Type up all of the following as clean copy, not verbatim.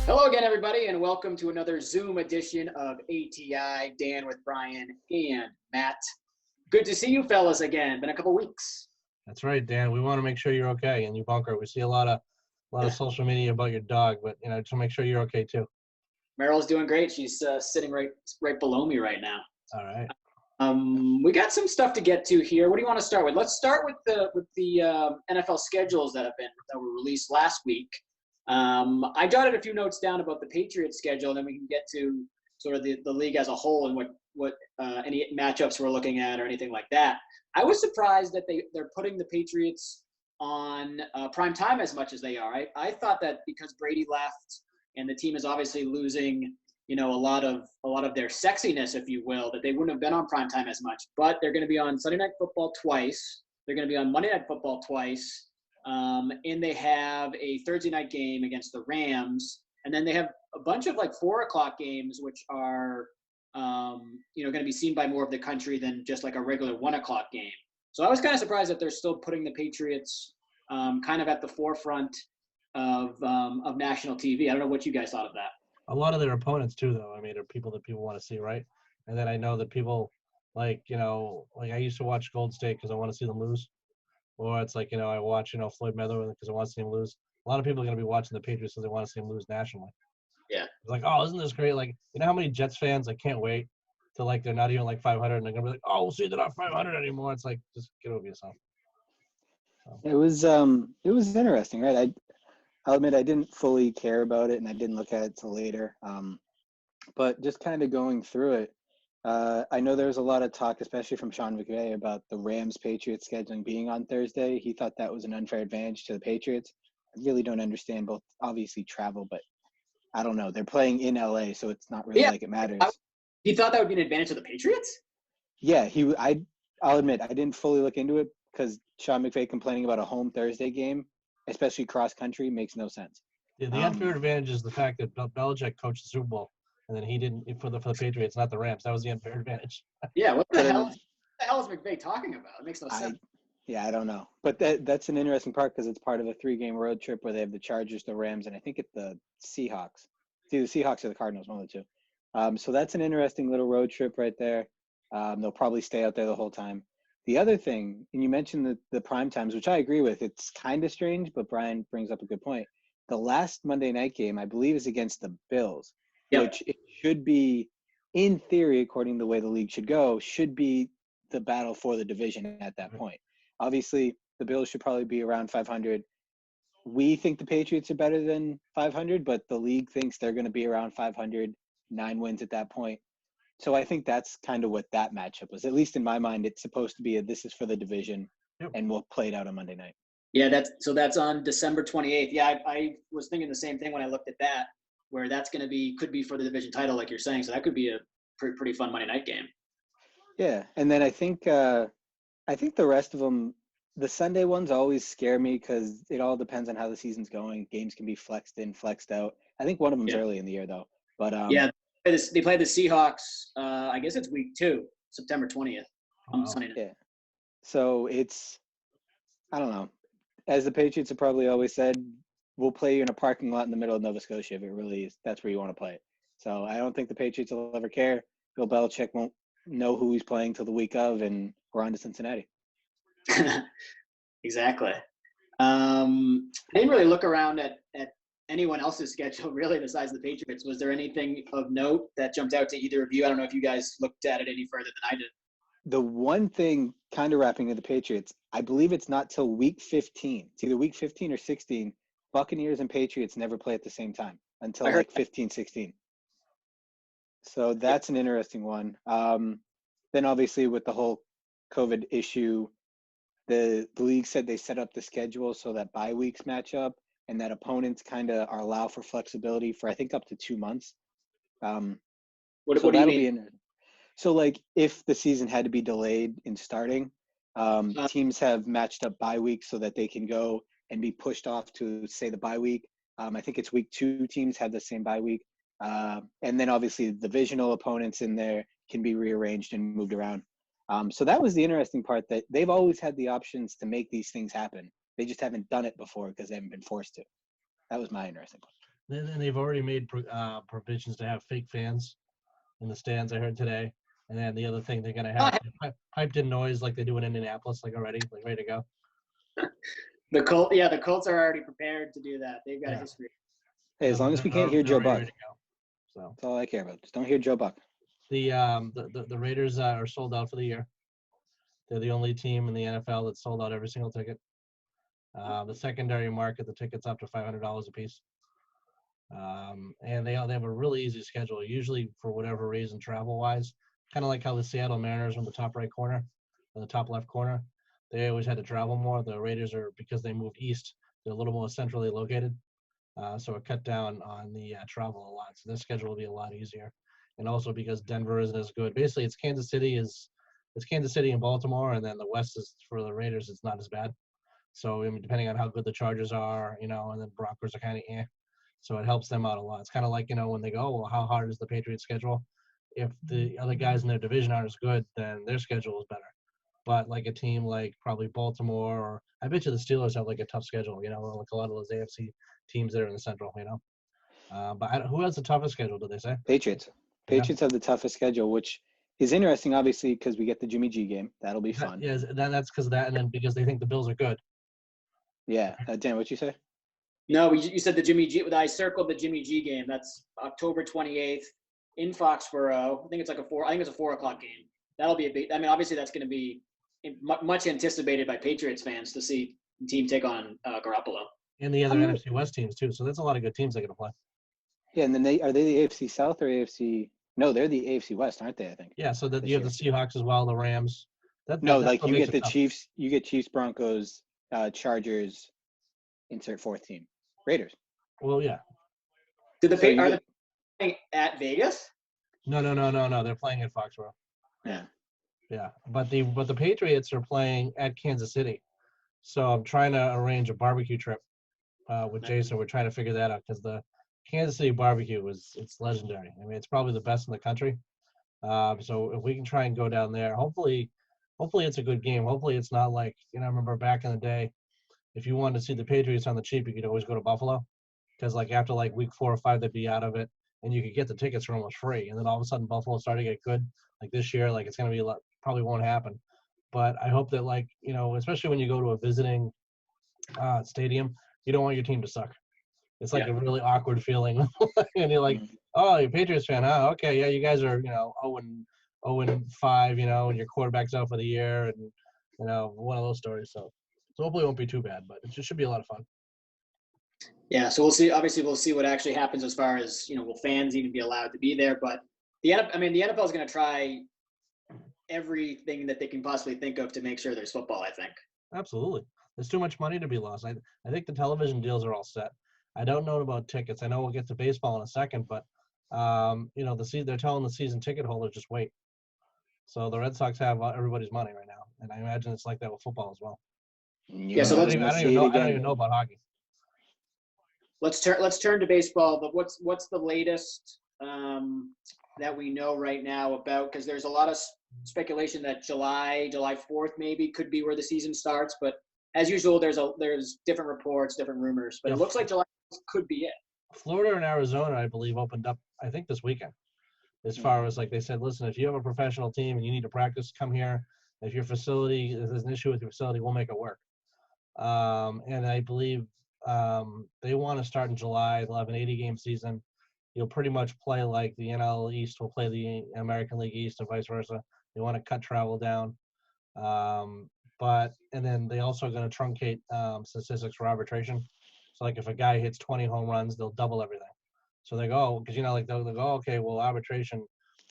Hello again, everybody, and welcome to another Zoom edition of ATI. Dan with Brian and Matt. Good to see you fellas again. Been a couple weeks. That's right, Dan. We want to make sure you're okay in your bunker. We see a lot of social media about your dog, but just to make sure you're okay too. Meryl's doing great. She's sitting right below me right now. All right. We got some stuff to get to here. What do you want to start with? Let's start with the NFL schedules that were released last week. I jotted a few notes down about the Patriots schedule, and then we can get to sort of the league as a whole and what any matchups we're looking at or anything like that. I was surprised that they're putting the Patriots on prime time as much as they are. I thought that because Brady left and the team is obviously losing, a lot of their sexiness, if you will, that they wouldn't have been on prime time as much. But they're going to be on Sunday Night Football twice. They're going to be on Monday Night Football twice. And they have a Thursday night game against the Rams. And then they have a bunch of 4 o'clock games, which are, going to be seen by more of the country than just like a regular 1 o'clock game. So I was kind of surprised that they're still putting the Patriots kind of at the forefront of national TV. I don't know what you guys thought of that. A lot of their opponents too, though. I mean, are people that people want to see, right? And then I know that people like I used to watch Gold State because I want to see them lose. Or it's like, I watch, Floyd Mayweather because I want to see him lose. A lot of people are going to be watching the Patriots because they want to see him lose nationally. Yeah. It's like, oh, isn't this great? Like, how many Jets fans, I can't wait till, they're not even 500 and they're going to be like, oh, we'll see, they're not 500 anymore. It's like, just get over yourself. So. It was interesting, right? I'll admit I didn't fully care about it and I didn't look at it till later. But just kind of going through it, I know there was a lot of talk, especially from Sean McVay, about the Rams-Patriots scheduling being on Thursday. He thought that was an unfair advantage to the Patriots. I really don't understand both, obviously, travel, but I don't know. They're playing in LA, so it's not really like it matters. He thought that would be an advantage to the Patriots? Yeah, I'll admit, I didn't fully look into it because Sean McVay complaining about a home Thursday game, especially cross-country, makes no sense. Yeah, the unfair advantage is the fact that Belichick coached the Super Bowl. And then he didn't for the Patriots, not the Rams. That was the unfair advantage. Yeah, what the hell is McVay talking about? It makes no sense. I don't know. But that's an interesting part because it's part of a 3-game road trip where they have the Chargers, the Rams, and I think it's the Seahawks. It's either the Seahawks or the Cardinals, one of the two. So that's an interesting little road trip right there. They'll probably stay out there the whole time. The other thing, and you mentioned the prime times, which I agree with. It's kind of strange, but Brian brings up a good point. The last Monday night game, I believe, is against the Bills. Yep. Which it should be, in theory, according to the way the league should go, should be the battle for the division at that point. Obviously, the Bills should probably be around 500. We think the Patriots are better than 500, but the league thinks they're going to be around 500, 9 wins at that point. So I think that's kind of what that matchup was. At least in my mind, it's supposed to be this is for the division, and we'll play it out on Monday night. Yeah, that's on December 28th. Yeah, I was thinking the same thing when I looked at that, where that's could be for the division title, like you're saying. So that could be a pretty fun Monday night game. Yeah, and then I think the rest of them, the Sunday ones always scare me because it all depends on how the season's going. Games can be flexed in, flexed out. I think one of them's early in the year though. But yeah, they play the Seahawks. I guess it's week 2, September 20th on Sunday night. Yeah, so I don't know. As the Patriots have probably always said, we'll play you in a parking lot in the middle of Nova Scotia if it really is. That's where you want to play it. So I don't think the Patriots will ever care. Bill Belichick won't know who he's playing till the week of, and we're on to Cincinnati. Exactly. I didn't really look around at anyone else's schedule really besides the Patriots. Was there anything of note that jumped out to either of you? I don't know if you guys looked at it any further than I did. The one thing kind of wrapping to the Patriots, I believe it's not till week 15. It's either week 15 or 16. Buccaneers and Patriots never play at the same time until 15, 16. So that's an interesting one. Then obviously with the whole COVID issue, the league said they set up the schedule so that bye weeks match up and that opponents kind of are allowed for flexibility for I think up to 2 months. What do you mean? So if the season had to be delayed in starting, teams have matched up bye weeks so that they can go and be pushed off to, say, the bye week. I think it's week 2 teams have the same bye week. And then obviously the divisional opponents in there can be rearranged and moved around. So that was the interesting part, that they've always had the options to make these things happen. They just haven't done it before because they haven't been forced to. That was my interesting part. Then they've already made provisions to have fake fans in the stands. I heard today. And then the other thing they're gonna have piped in noise like they do in Indianapolis, like already, like ready to go. The Colts are already prepared to do that. They've got a history. Hey, as long as we can't hear Joe Buck, so that's all I care about. Just don't hear Joe Buck. The Raiders are sold out for the year. They're the only team in the NFL that's sold out every single ticket. The secondary market, the tickets up to $500 a piece. And they have a really easy schedule. Usually, for whatever reason, travel-wise, kind of like how the Seattle Mariners on the top right corner, or the top left corner, they always had to travel more. The Raiders are, because they moved east, they're a little more centrally located. So it cut down on the travel a lot. So their schedule will be a lot easier. And also because Denver isn't as good. Basically, it's Kansas City and Baltimore, and then the West is for the Raiders. It's not as bad. So I mean, depending on how good the Chargers are, and then Broncos are kind of eh. So it helps them out a lot. It's kind of like when they go, well, how hard is the Patriots schedule? If the other guys in their division aren't as good, then their schedule is better. But like a team like probably Baltimore, or I bet you the Steelers have like a tough schedule. Like a lot of those AFC teams that are in the Central. But who has the toughest schedule? Did they say? Patriots. Patriots have the toughest schedule, which is interesting, obviously, because we get the Jimmy G game. That'll be fun. That's because of that, and then because they think the Bills are good. Yeah, Dan, what'd you say? No, you said the Jimmy G. I circled the Jimmy G game. That's October 28th in Foxborough. I think it's a 4:00 game. That'll be a big. I mean, obviously, that's going to be much anticipated by Patriots fans to see the team take on Garoppolo. And the other NFC West teams too. So that's a lot of good teams they're going to play. Yeah, and then are they the AFC South or AFC? No, they're the AFC West, aren't they? I think. Yeah, so that you have the Seahawks as well, the Rams. You get the Chiefs. You get Chiefs, Broncos, Chargers. Insert fourth team, Raiders. Well, yeah. Are they playing at Vegas? No. They're playing at Foxborough. Yeah. Yeah, but the Patriots are playing at Kansas City, so I'm trying to arrange a barbecue trip with Jason. We're trying to figure that out because the Kansas City barbecue it's legendary. I mean, it's probably the best in the country. So if we can try and go down there, hopefully it's a good game. Hopefully it's not like I remember back in the day, if you wanted to see the Patriots on the cheap, you could always go to Buffalo, because after week 4 or 5 they'd be out of it, and you could get the tickets for almost free. And then all of a sudden Buffalo started to get good. Like this year, it's going to be a lot. Probably won't happen, but I hope that especially when you go to a visiting stadium, you don't want your team to suck. It's a really awkward feeling, and you're like, oh, you're a Patriots fan, huh? Okay, yeah, you guys are 0-5, and your quarterback's out for the year, and one of those stories. So hopefully it won't be too bad, but it just should be a lot of fun. Yeah, so we'll see. Obviously, we'll see what actually happens as far as will fans even be allowed to be there. But the NFL is going to try everything that they can possibly think of to make sure there's football, I think. Absolutely. There's too much money to be lost. I think the television deals are all set. I don't know about tickets. I know we'll get to baseball in a second, but they're telling the season ticket holders just wait. So the Red Sox have everybody's money right now, and I imagine it's like that with football as well. So I don't even know about hockey. Let's turn to baseball. But what's the latest that we know right now about? Because there's a lot of speculation that July 4th maybe could be where the season starts. But as usual, there's different reports, different rumors. But it looks like July could be it. Florida and Arizona, I believe, opened up, I think, this weekend. As far as they said, listen, if you have a professional team and you need to practice, come here. If there's an issue with your facility, we'll make it work. And I believe they want to start in July. They'll have an 80-game season. You'll pretty much play like the NL East will play the American League East and vice versa. They want to cut travel down. And then they also are going to truncate statistics for arbitration. So if a guy hits 20 home runs, they'll double everything. So they go, because they'll go, okay, well, arbitration,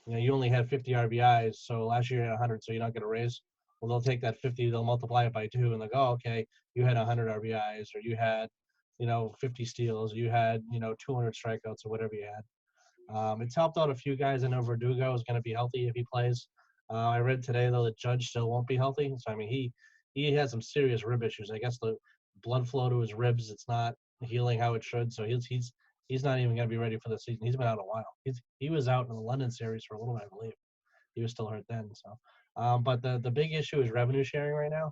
you only had 50 RBIs, so last year you had 100, so you don't get a raise. Well, they'll take that 50, they'll multiply it by 2, and they'll go, okay, you had 100 RBIs, or you had 50 steals, you had 200 strikeouts, or whatever you had. It's helped out a few guys. I know Verdugo is going to be healthy if he plays. I read today though that Judge still won't be healthy. So he had some serious rib issues. I guess the blood flow to his ribs, it's not healing how it should. So he's not even going to be ready for the season. He's been out a while. He was out in the London series for a little bit, I believe. He was still hurt then. So, but the big issue is revenue sharing right now,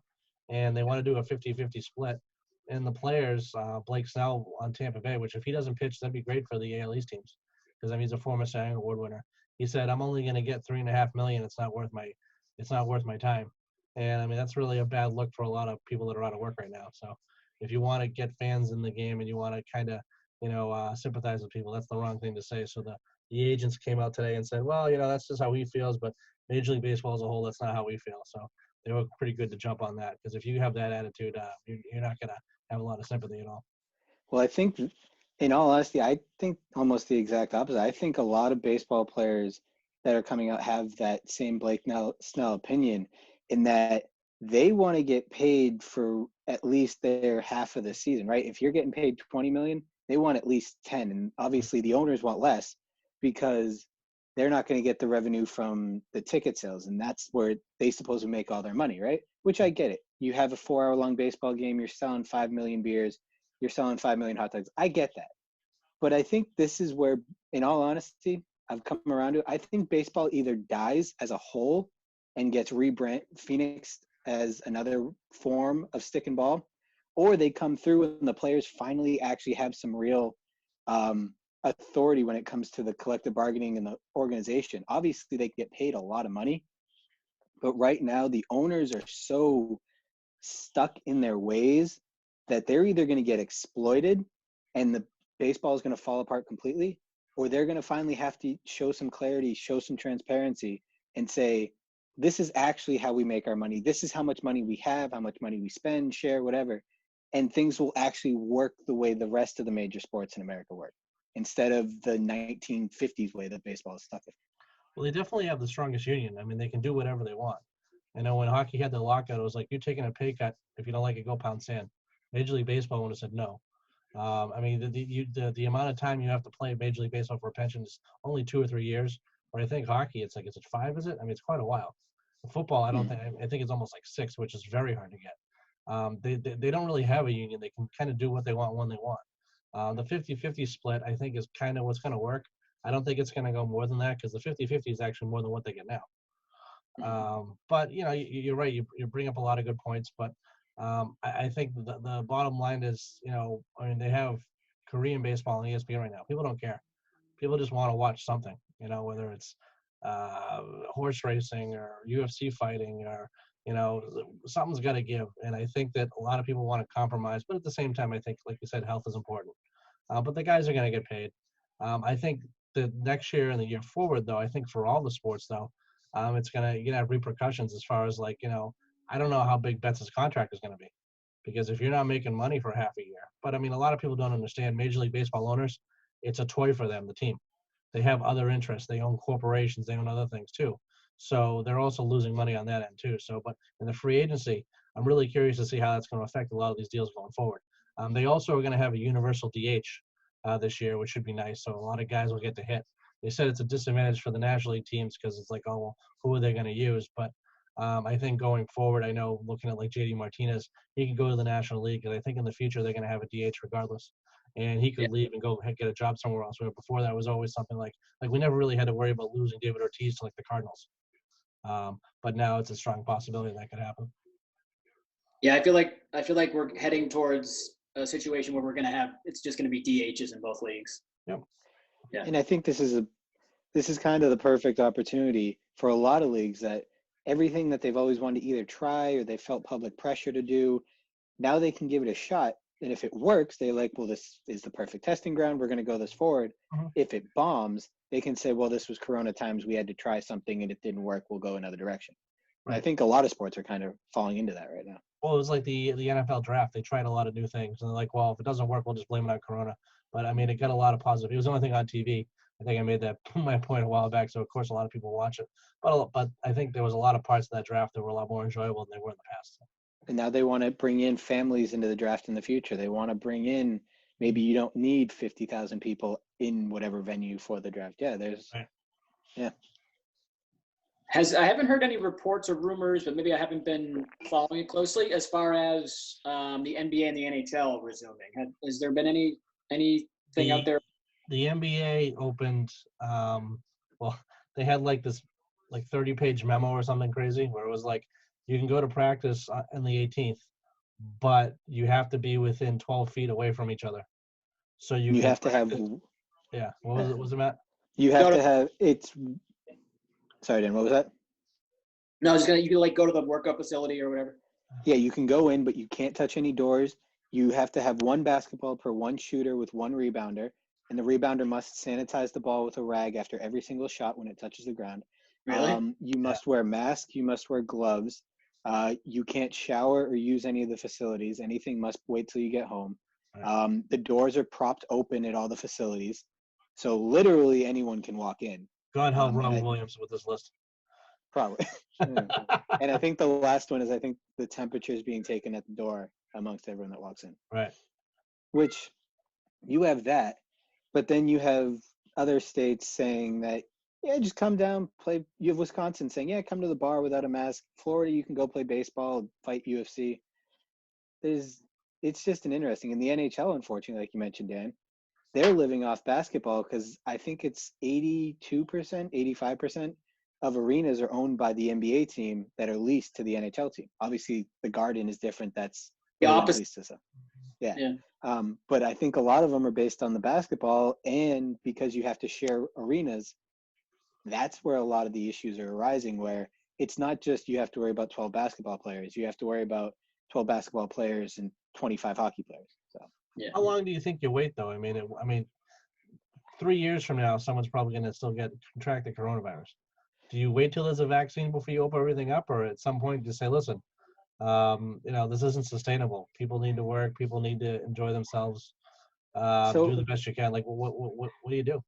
and they want to do a 50-50 split. and the players, Blake SNell on Tampa Bay, which if he doesn't pitch, that'd be great for the AL East teams because I mean he's a former Cy Award winner. He said, "I'm only going to get $3.5 million. It's not worth my time." And I mean that's really a bad look for a lot of people that are out of work right now. So if you want to get fans in the game and you want to kind of sympathize with people, that's the wrong thing to say. So the agents came out today and said, well, that's just how he feels, but Major League Baseball as a whole, that's not how we feel. So they were pretty good to jump on that because if you have that attitude, you're not going to have a lot of sympathy at all. Well, I think, in all honesty, I think almost the exact opposite. I think a lot of baseball players that are coming out have that same Blake Snell opinion in that they want to get paid for at least their half of the season, right? If you're getting paid $20 million, they want at least 10. And obviously the owners want less because they're not going to get the revenue from the ticket sales. And that's where they supposed to make all their money, right? Which I get it. You have a 4-hour-long baseball game. You're selling 5 million beers. You're selling 5 million hot dogs. I get that. But I think this is where, in all honesty, I've come around to. I think baseball either dies as a whole and gets phoenixed as another form of stick and ball, or they come through and the players finally actually have some real authority when it comes to the collective bargaining and the organization. Obviously, they get paid a lot of money, but right now the owners are so stuck in their ways that they're either going to get exploited and the baseball is going to fall apart completely, or they're going to finally have to show some clarity, show some transparency, and say, this is actually how we make our money. This is how much money we have, how much money we spend, share, whatever. And things will actually work the way the rest of the major sports in America work, instead of the 1950s way that baseball is stuck in. Well, they definitely have the strongest union. I mean, they can do whatever they want. I know when hockey had the lockout, it was like, you're taking a pay cut. If you don't like it, go pound sand. Major League Baseball would have said no. I mean, the amount of time you have to play Major League Baseball for a pension is only 2 or 3 years. Where I think hockey, it's like, is it 5? Is it? I mean, it's quite a while. Football, I think it's almost like 6, which is very hard to get. They don't really have a union. They can kind of do what they want when they want. The 50-50 split, I think, is kind of what's going to work. I don't think it's going to go more than that because the 50-50 is actually more than what they get now. But you're right. You bring up a lot of good points, but I think the bottom line is, I mean, they have Korean baseball on ESPN right now. People don't care. People just want to watch something, whether it's horse racing or UFC fighting or, something's got to give. And I think that a lot of people want to compromise, but at the same time, I think, like you said, health is important. But the guys are going to get paid. I think the next year and the year forward, though, I think for all the sports, though, it's going to have repercussions as far as like, I don't know how big Betts' contract is going to be because if you're not making money for half a year, but I mean, a lot of people don't understand Major League Baseball owners, it's a toy for them, the team. They have other interests. They own corporations. They own other things too. So they're also losing money on that end too. So, but in the free agency, I'm really curious to see how that's going to affect a lot of these deals going forward. They also are going to have a universal DH this year, which should be nice. So a lot of guys will get to hit. They said it's a disadvantage for the National League teams because it's like, oh, well, who are they going to use? But I think going forward, I know looking at like JD Martinez, he can go to the National League because I think in the future they're going to have a DH regardless. And he could leave and go get a job somewhere else. Where before that was always something like we never really had to worry about losing David Ortiz to like the Cardinals. But now it's a strong possibility that could happen. Yeah, I feel like we're heading towards a situation where it's just going to be DHs in both leagues. Yep. Yeah. And I think this is kind of the perfect opportunity for a lot of leagues that everything that they've always wanted to either try or they felt public pressure to do, now they can give it a shot. And if it works, they're like, well, this is the perfect testing ground. We're going to go this forward. Mm-hmm. If it bombs, they can say, well, this was Corona times. We had to try something and it didn't work. We'll go another direction. Right. I think a lot of sports are kind of falling into that right now. Well, it was like the NFL draft. They tried a lot of new things. And they're like, well, if it doesn't work, we'll just blame it on Corona. But, I mean, it got a lot of positive. It was the only thing on TV. I think I made that my point a while back. So, of course, a lot of people watch it. But I think there was a lot of parts of that draft that were a lot more enjoyable than they were in the past. And now they want to bring in families into the draft in the future. They want to bring in, maybe you don't need 50,000 people in whatever venue for the draft. Yeah, yeah. I haven't heard any reports or rumors, but maybe I haven't been following it closely as far as the NBA and the NHL resuming. Has there been anything out there? The NBA opened, they had like this 30-page memo or something crazy where it was like, you can go to practice on the 18th, but you have to be within 12 feet away from each other. So you You can have to have. practice. Yeah. What was it? Was it Matt? You Go have to- to have. It's. Sorry, Dan. What was that? No, I was just you can like go to the workout facility or whatever. Yeah, you can go in, but you can't touch any doors. You have to have one basketball per one shooter with one rebounder, and the rebounder must sanitize the ball with a rag after every single shot when it touches the ground. Really? You must wear a mask. You must wear gloves. You can't shower or use any of the facilities. Anything must wait till you get home. Right. The doors are propped open at all the facilities, so literally anyone can walk in. God help And Robin Williams with this list. Probably. And I think the last one is the temperature is being taken at the door amongst everyone that walks in. Right. Which you have that, but then you have other states saying that, yeah, just come down, play. You have Wisconsin saying, yeah, come to the bar without a mask. Florida, you can go play baseball, fight UFC. It's just an interesting. And the NHL, unfortunately, like you mentioned, Dan, they're living off basketball because I think it's 82%, 85% of arenas are owned by the NBA team that are leased to the NHL team. Obviously, the Garden is different. That's The opposite. Yeah. Yeah. But I think a lot of them are based on the basketball, and because you have to share arenas, that's where a lot of the issues are arising, where it's not just you have to worry about 12 basketball players. You have to worry about 12 basketball players and 25 hockey players. So Yeah. How long do you think you wait, though? I mean, 3 years from now, someone's probably going to still contract the coronavirus. Do you wait till there's a vaccine before you open everything up, or at some point you say, listen, this isn't sustainable. People need to work. People need to enjoy themselves. Do the best you can. Like, what do you do?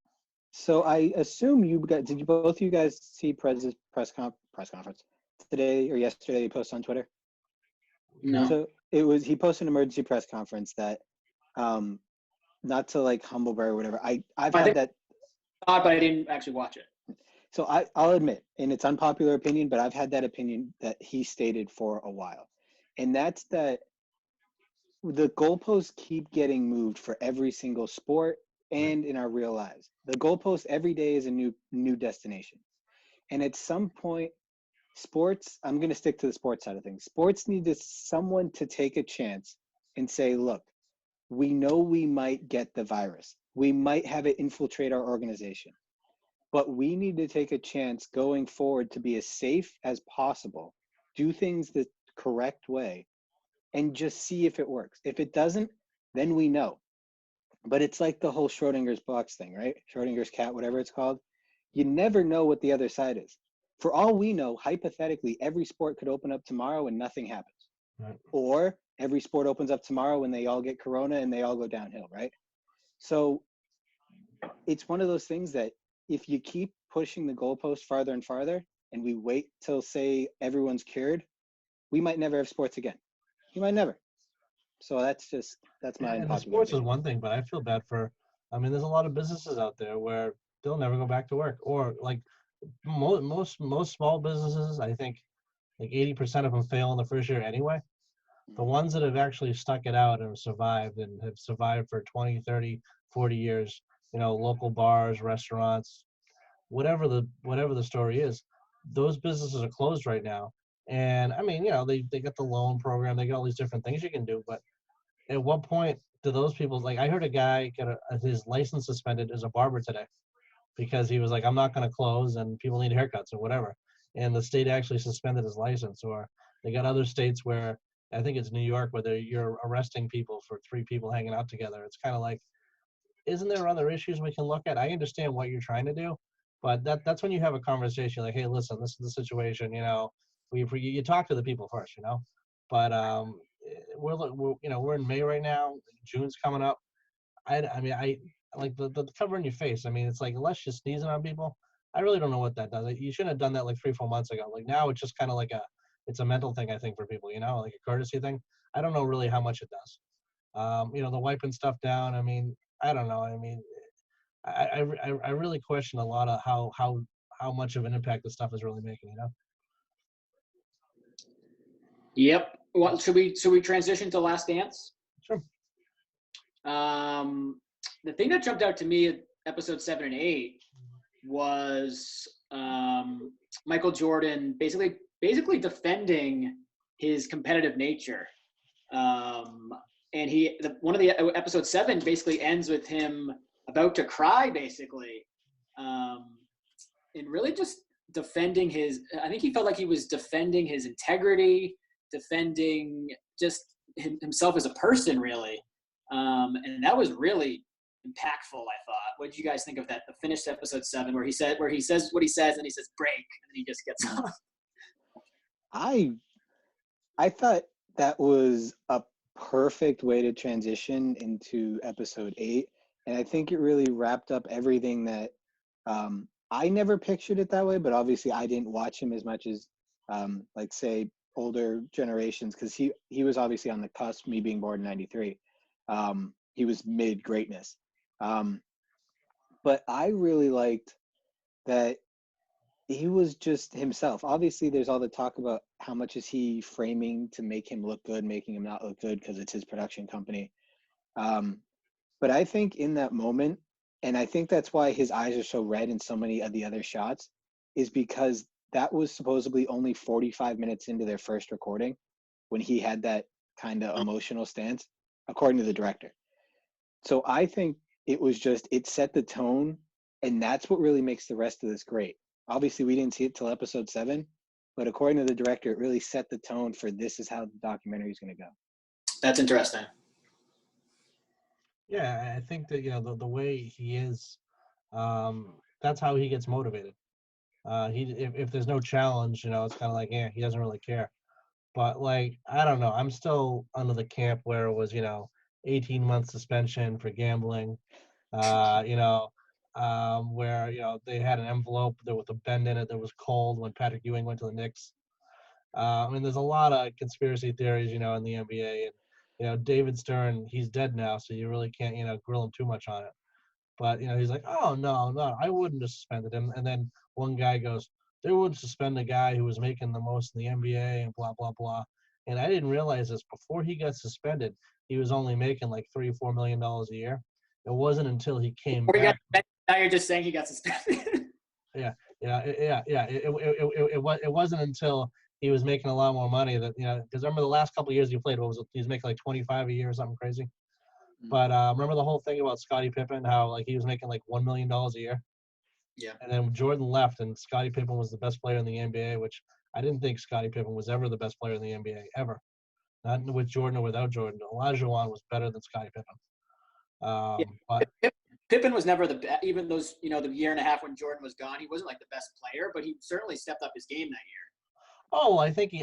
So I assume did you both of you guys see press conference today or yesterday? He posted on Twitter. No. So he posted an emergency press conference that, not to like Humbleberry or whatever. I've had that. But I didn't actually watch it. So I'll admit, and it's unpopular opinion, but I've had that opinion that he stated for a while, and that's that the goalposts keep getting moved for every single sport and in our real lives. The goalpost every day is a new destination, and at some point, sports. I'm going to stick to the sports side of things. Sports need someone to take a chance and say, look, we know we might get the virus. We might have it infiltrate our organization. But we need to take a chance going forward to be as safe as possible, do things the correct way, and just see if it works. If it doesn't, then we know. But it's like the whole Schrodinger's box thing, right? Schrodinger's cat, whatever it's called. You never know what the other side is. For all we know, hypothetically, every sport could open up tomorrow and nothing happens. Right. Or every sport opens up tomorrow and they all get corona and they all go downhill, right? So it's one of those things that if you keep pushing the goalpost farther and farther and we wait till, say, everyone's cured, we might never have sports again. You might never. So that's my And the unpopular sports is opinion. one thing, but I feel bad there's a lot of businesses out there where they'll never go back to work, or like most small businesses, I think like 80% of them fail in the first year anyway. The ones that have actually stuck it out and have survived for 20, 30, 40 years, local bars, restaurants, whatever the story is, those businesses are closed right now. And I mean, they got the loan program, they got all these different things you can do, but at what point do those people, like, I heard a guy get his license suspended as a barber today because he was like, I'm not going to close and people need haircuts or whatever. And the state actually suspended his license. Or they got other states where, I think it's New York, where you're arresting people for 3 people hanging out together. It's kind of like, isn't there other issues we can look at? I understand what you're trying to do, but that's when you have a conversation like, hey, listen, this is the situation, you talk to the people first, but we're in May right now. June's coming up. I like the cover in your face. I mean, it's like, unless you're sneezing on people, I really don't know what that does. You shouldn't have done that like 3-4 months ago. Like now it's just kind of like it's a mental thing, I think, for people, like a courtesy thing. I don't know really how much it does. The wiping stuff down. I mean, I don't know. I mean, I really question a lot of how much of an impact this stuff is really making, Yep. Well, should we transition to Last Dance? Sure. The thing that jumped out to me at episode 7 and 8 was Michael Jordan basically defending his competitive nature. And one of the episode 7 basically ends with him about to cry, basically, and really just defending I think he felt like he was defending his integrity, defending just himself as a person, really. And that was really impactful, I thought. What did you guys think of that? The finished episode 7, where he says what he says, and he says break, and then he just gets off. I thought that was a perfect way to transition into episode 8, and I think it really wrapped up everything that I never pictured it that way, but obviously I didn't watch him as much as like say older generations, because he was obviously on the cusp, me being born in 93. He was mid greatness. But I really liked that he was just himself. Obviously, there's all the talk about how much is he framing to make him look good, making him not look good because it's his production company. But I think in that moment, and I think that's why his eyes are so red in so many of the other shots, is because that was supposedly only 45 minutes into their first recording when he had that kind of emotional stance, according to the director. So I think it set the tone, and that's what really makes the rest of this great. Obviously, we didn't see it till episode 7, but according to the director, it really set the tone for this is how the documentary is going to go. That's interesting. Yeah, I think that the way he is, that's how he gets motivated. If there's no challenge, it's kind of like he doesn't really care. But like I don't know, I'm still under the camp where it was 18-month suspension for gambling. Where they had an envelope there with a bend in it that was cold when Patrick Ewing went to the Knicks. There's a lot of conspiracy theories, in the NBA, and David Stern, he's dead now, so you really can't grill him too much on it. But he's like, oh no, I wouldn't have suspended him. And then one guy goes, they wouldn't suspend a guy who was making the most in the NBA and blah blah blah. And I didn't realize this before he got suspended. He was only making like $3-4 million a year. It wasn't until he came back. Now you're just saying he got suspended. Yeah. It wasn't until he was making a lot more money that because remember the last couple of years he played, he was making like 25 a year or something crazy. But remember the whole thing about Scottie Pippen, how like he was making like $1 million a year. Yeah. And then Jordan left, and Scottie Pippen was the best player in the NBA, which I didn't think Scottie Pippen was ever the best player in the NBA ever. Not with Jordan or without Jordan. Olajuwon was better than Scottie Pippen. But Pippen was never even those the year and a half when Jordan was gone. He wasn't like the best player, but he certainly stepped up his game that year. Oh, I think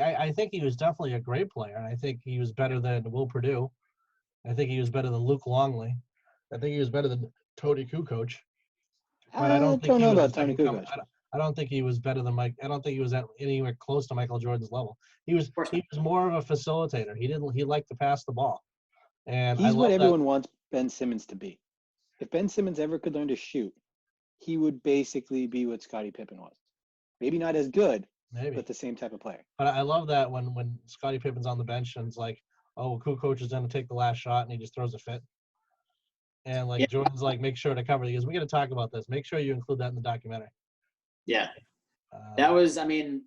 he was definitely a great player, and I think he was better than Will Perdue. I think he was better than Luke Longley. I think he was better than Tony Kukoc. But I don't know about Tony Kukoc. I don't think he was better than Mike. I don't think he was anywhere close to Michael Jordan's level. He was more of a facilitator. He liked to pass the ball. And he's what everyone wants Ben Simmons to be. If Ben Simmons ever could learn to shoot, he would basically be what Scottie Pippen was. Maybe not as good, but the same type of player. But I love that when Scottie Pippen's on the bench and it's like, oh, Kukoc is going to take the last shot, and he just throws a fit. And like Jordan's like, make sure to cover these. We got to talk about this. Make sure you include that in the documentary. Yeah, that was. And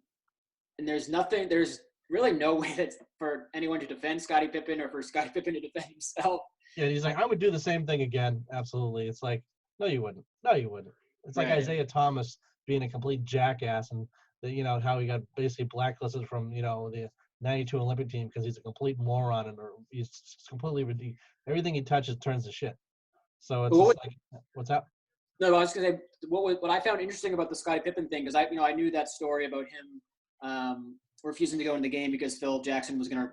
there's really no way for anyone to defend Scottie Pippen or for Scottie Pippen to defend himself. Yeah, he's like, I would do the same thing again. Absolutely. It's like, no, you wouldn't. No, you wouldn't. It's like Isaiah Thomas being a complete jackass, and how he got basically blacklisted from the '92 Olympic team because he's a complete moron and he's completely ridiculous. Everything he touches turns to shit. So it's what's up? No, I was going to say what I found interesting about the Scottie Pippen thing, because I knew that story about him refusing to go in the game because Phil Jackson was going to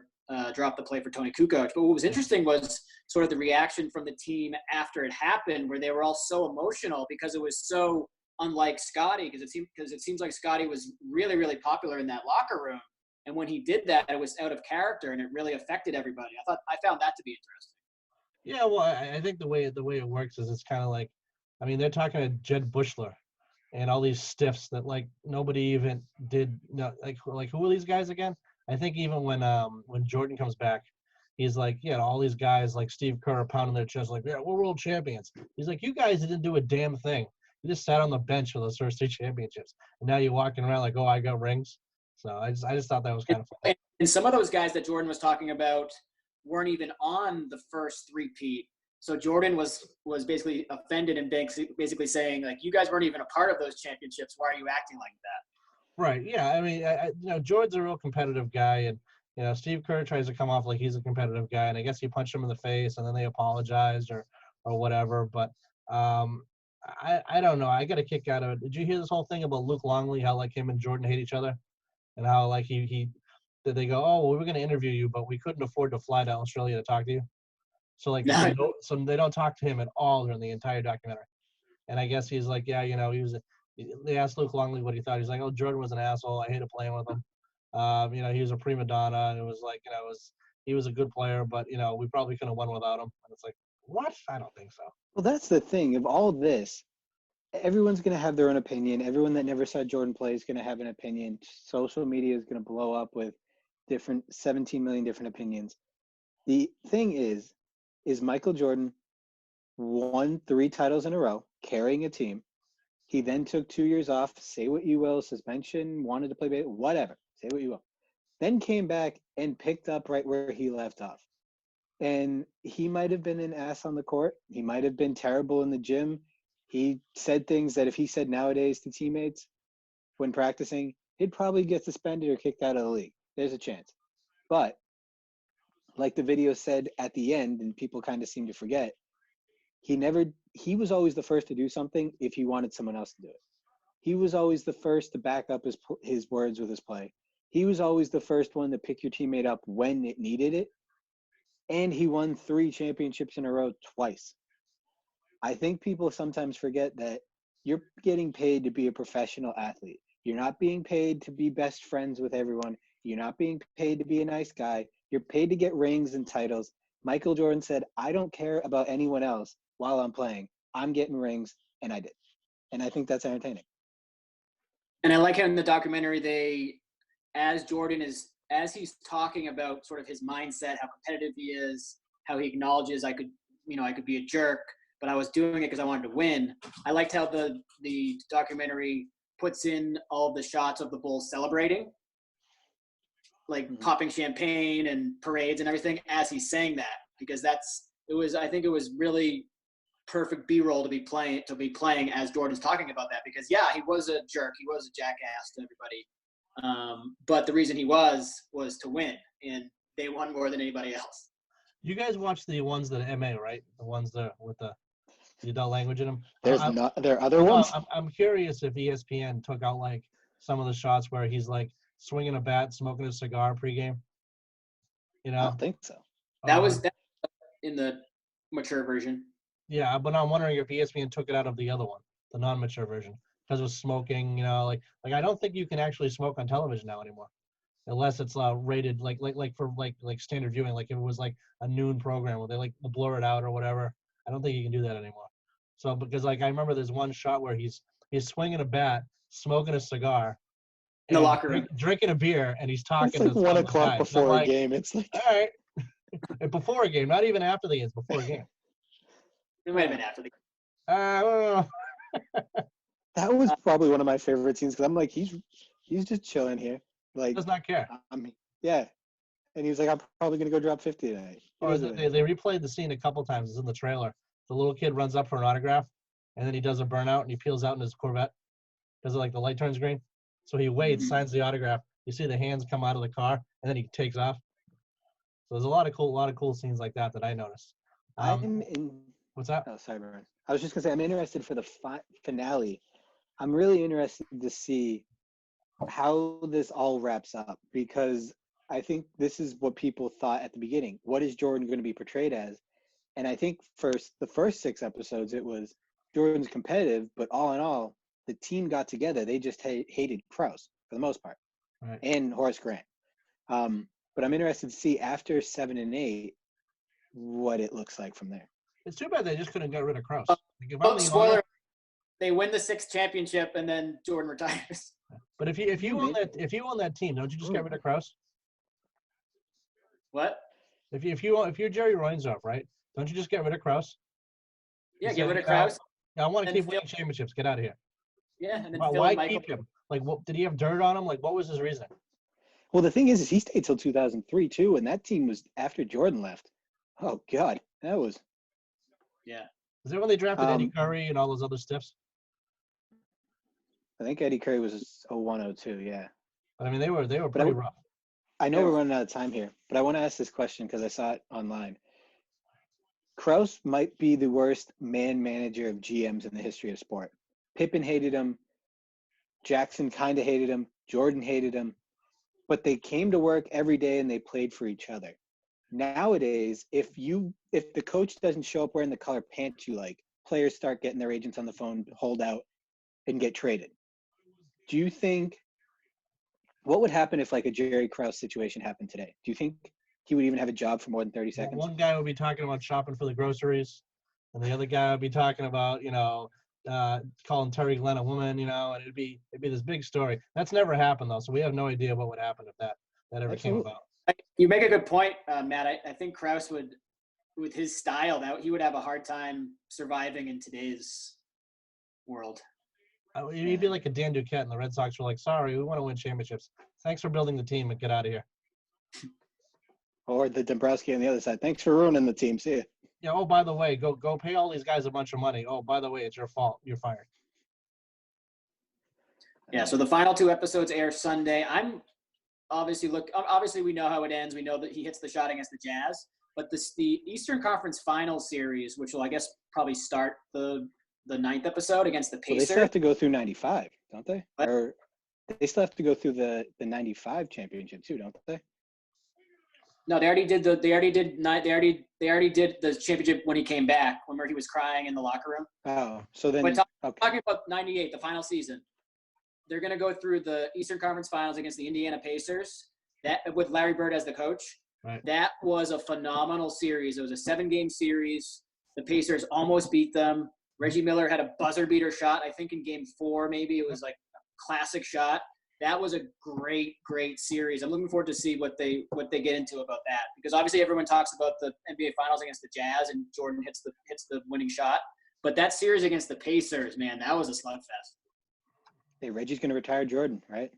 drop the play for Tony Kukoc. But what was interesting was sort of the reaction from the team after it happened, where they were all so emotional because it was so unlike Scottie, because it seems like Scottie was really, really popular in that locker room. And when he did that, it was out of character, and it really affected everybody. I found that to be interesting. Yeah, well, I think the way it works is it's kind of like, they're talking to Jed Bushler and all these stiffs that like nobody even did. Like who are these guys again? I think even when Jordan comes back, he's like, all these guys like Steve Kerr pounding their chest like, yeah, we're world champions. He's like, you guys didn't do a damn thing. You just sat on the bench for those first 3 championships, and now you're walking around like, oh, I got rings. So I just thought that was kind of funny. And some of those guys that Jordan was talking about, weren't even on the first three-peat. So Jordan was basically offended and basically saying, like, you guys weren't even a part of those championships. Why are you acting like that? Right. Yeah. I mean, Jordan's a real competitive guy, and Steve Kerr tries to come off like he's a competitive guy, and I guess he punched him in the face, and then they apologized or whatever. But I don't know. I got a kick out of it. Did you hear this whole thing about Luke Longley? How like him and Jordan hate each other, and how like that they go, oh, well, we were going to interview you, but we couldn't afford to fly to Australia to talk to you. So like they don't talk to him at all during the entire documentary. And I guess he's like, yeah, they asked Luke Longley what he thought. He's like, oh, Jordan was an asshole. I hated playing with him. He was a prima donna, and it was like, he was a good player, but we probably couldn't have won without him. And it's like, what? I don't think so. Well, that's the thing of all this. Everyone's going to have their own opinion. Everyone that never saw Jordan play is going to have an opinion. Social media is going to blow up with 17 million different opinions. The thing is Michael Jordan won 3 titles in a row, carrying a team. He then took 2 years off, say what you will, suspension, wanted to play baseball, whatever, say what you will. Then came back and picked up right where he left off. And he might have been an ass on the court. He might have been terrible in the gym. He said things that if he said nowadays to teammates when practicing, he'd probably get suspended or kicked out of the league. There's a chance. But like the video said at the end, and people kind of seem to forget, he was always the first to do something if he wanted someone else to do it. He was always the first to back up his words with his play. He was always the first one to pick your teammate up when it needed it. And he won 3 championships in a row twice. I think people sometimes forget that you're getting paid to be a professional athlete. You're not being paid to be best friends with everyone. You're not being paid to be a nice guy. You're paid to get rings and titles. Michael Jordan said, I don't care about anyone else while I'm playing. I'm getting rings, and I did. And I think that's entertaining. And I like how in the documentary as he's talking about sort of his mindset, how competitive he is, how he acknowledges I could be a jerk, but I was doing it because I wanted to win. I liked how the documentary puts in all of the shots of the Bulls celebrating, like popping champagne and parades and everything as he's saying that, because I think it was really perfect B-roll to be playing as Jordan's talking about that, because yeah, he was a jerk, he was a jackass to everybody, but the reason he was to win, and they won more than anybody else. You guys watch the ones that are MA, right? The ones that with the adult language in them. There are other ones. I'm curious if ESPN took out like some of the shots where he's like swinging a bat, smoking a cigar pregame. I don't think so. That was in the mature version. Yeah, but I'm wondering if ESPN took it out of the other one, the non-mature version, because it was smoking. Like I don't think you can actually smoke on television now anymore, unless it's rated like for standard viewing. Like if it was like a noon program where they like blur it out or whatever. I don't think you can do that anymore. So because like I remember there's one shot where he's swinging a bat, smoking a cigar, in the locker room, drinking a beer, and he's talking. It's like 1 o'clock before a game. It's like all right, before a game, not even after the game. It's before a game. It might have been after the game. I don't know. That was probably one of my favorite scenes because I'm like, he's just chilling here, like does not care. I mean, yeah. And he was like, I'm probably gonna go drop 50 tonight. Or they replayed the scene a couple times. It's in the trailer. The little kid runs up for an autograph, and then he does a burnout, and he peels out in his Corvette. Does it like the light turns green? So he waits, signs the autograph. You see the hands come out of the car, and then he takes off. So there's a lot of cool scenes like that I noticed. What's that? Oh, sorry, Brian. I was just gonna say I'm interested for the finale. I'm really interested to see how this all wraps up, because I think this is what people thought at the beginning. What is Jordan going to be portrayed as? And I think the first 6 episodes, it was Jordan's competitive, but all in all, the team got together. They just hated Krause for the most part, right, and Horace Grant. But I'm interested to see after 7 and 8 what it looks like from there. It's too bad they just couldn't get rid of Krause. Spoiler: they win the 6th championship, and then Jordan retires. But if you own that team, don't you just get rid of Krause? What? If you're Jerry Reinsdorf, right? Don't you just get rid of Krause? Yeah, get rid of Krause. I want to keep winning championships. Get out of here. Yeah, and then why keep him? Like, what did he have dirt on him? Like, what was his reasoning? Well, the thing is he stayed till 2003 too, and that team was after Jordan left. Oh God, that was. Yeah. Is that when they drafted Eddie Curry and all those other stiffs? I think Eddie Curry was 01, 02, yeah. But I mean, they were pretty rough. I know we're running out of time here, but I want to ask this question because I saw it online. Krause might be the worst man manager of GMs in the history of sport. Pippen hated him. Jackson kind of hated him. Jordan hated him. But they came to work every day and they played for each other. Nowadays, if the coach doesn't show up wearing the color pants you like, players start getting their agents on the phone, hold out, and get traded. Do you think what would happen if like a Jerry Krause situation happened today? Do you think he would even have a job for more than 30 seconds? One guy would be talking about shopping for the groceries, and the other guy would be talking about, calling Terry Glenn a woman, and it'd be this big story. That's never happened though, so we have no idea what would happen if that ever came about. You make a good point, Matt. I think Krause would, with his style, that he would have a hard time surviving in today's world. He'd be like a Dan Duquette, and the Red Sox were like, "Sorry, we want to win championships. Thanks for building the team, and get out of here." Or the Dombrowski on the other side. Thanks for ruining the team. See ya. Yeah. Oh, by the way, go pay all these guys a bunch of money. Oh, by the way, it's your fault. You're fired. Yeah. So the final 2 episodes air Sunday. Obviously we know how it ends. We know that he hits the shot against the Jazz, but the Eastern Conference Finals series, which will I guess probably start the 9th episode against the Pacers. Well, they still have to go through 95, don't they? What? Or they still have to go through the 95 championship too, don't they? No, they already did the championship when he came back. Remember he was crying in the locker room. Oh, so then talking about 98, the final season. They're going to go through the Eastern Conference Finals against the Indiana Pacers. That with Larry Bird as the coach. Right. That was a phenomenal series. It was a 7-game series. The Pacers almost beat them. Reggie Miller had a buzzer beater shot. I think in Game 4, maybe it was like a classic shot. That was a great, great series. I'm looking forward to see what they get into about that, because obviously everyone talks about the NBA Finals against the Jazz and Jordan hits the winning shot, but that series against the Pacers, man, that was a slugfest. Hey, Reggie's going to retire Jordan, right?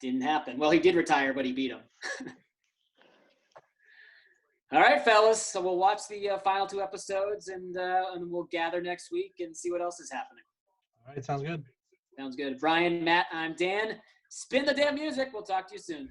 Didn't happen. Well, he did retire, but he beat him. All right, fellas. So we'll watch the final 2 episodes, and we'll gather next week and see what else is happening. All right, sounds good. Sounds good. Brian, Matt, I'm Dan. Spin the damn music. We'll talk to you soon.